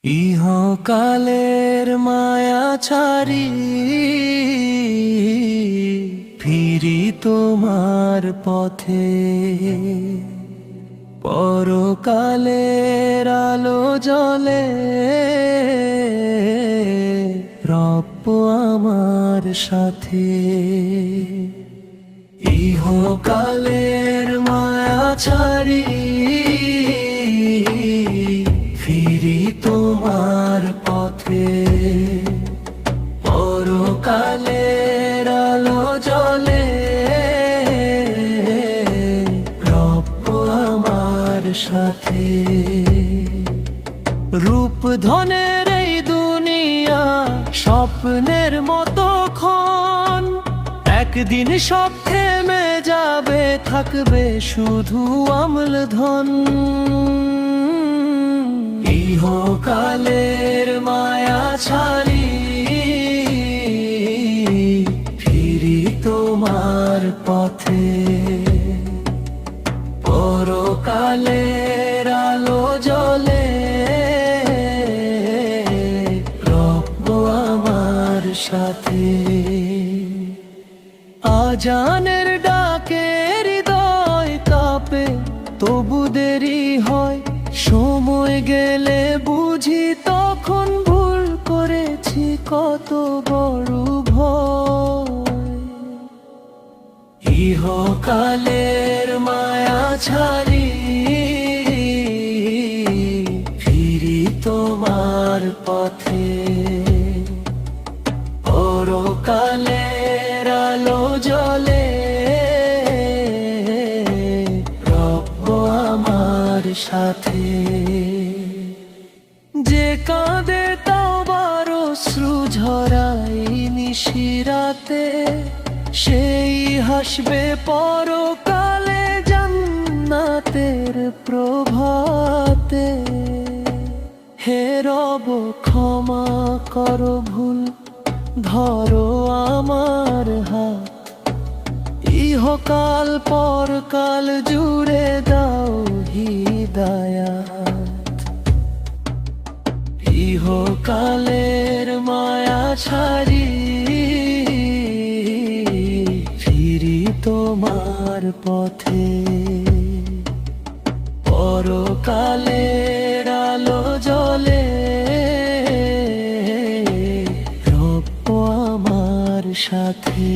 ইহকালের মায়া ছাড়ি ফিরি তোমার পথে, পরকালের আলো জ্বলে রব আমার সাথে। ইহকালের মায়া ছাড়ি ফিরি তোমার পথে, পরকালের আলো জ্বলে রব আমার সাথে। রূপ ধনের এই দুনিয়া স্বপ্নের মতো ক্ষণ, একদিন সব থেমে যাবে, থাকবে শুধু আমল ধন। ইহকালের মায়া ছাড়ি ফিরি তোমার পথে, পরকালের আলো জ্বলে রব আমার সাথে। আজানের ডাকে হৃদয় কাঁপে, তবু দেরি হয়, সময় গেলে বুঝি তখন ভুল করেছি কত বড় ভয়। ইহকালের মায়া ছাড়ি ফিরি তোমার পথে, পরকালের আলো জ্বলে রব আমার সাথে। যে কাঁদে তাওবার অশ্রু ঝরাই নিশিরাতে, সেই হাসবে পরকালে জান্নাতের প্রভাতে। হে রব ক্ষমা করো ভুল, ধরো আমার হাত, ইহকাল পরকাল জুড়ে দাও হিদায়াত। ইহকালের মায়া ছাড়ি ফিরি তোমার পথে, পরকালের আলো জ্বলে রব আমার সাথে।